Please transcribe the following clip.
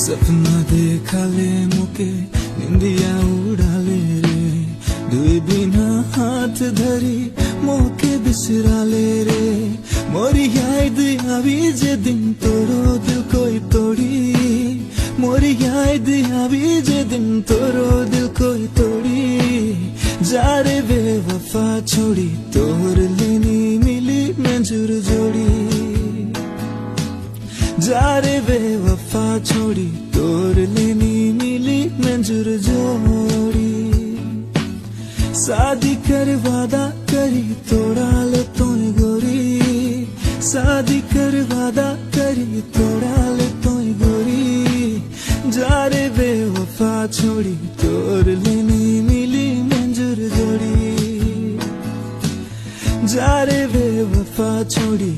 सपना देखा ले मुके निंदिया उड़ा ले रे दुई बिना हाथ धरी मोके बिसरा ले रे मोरी याद आवी जे दिन तोरो दिल कोई तोड़ी मोरी याद आवी जे दिन तोरो दिल कोई तोड़ी जा रे बेवफा छोड़ी तोर लेनी मिली मंजूर जोड़ी जा रे बेवफा छोड़ी तोर लेनी मिली मंजूर जोड़ी शादी कर वादा करी तोड़ा ले तोय गोरी शादी कर वादा करी तोड़ा ले तोय गोरी जा रे बेवफा छोड़ी तोर लेनी मिली मंजूर जोड़ी जा रे बेवफा छोड़ी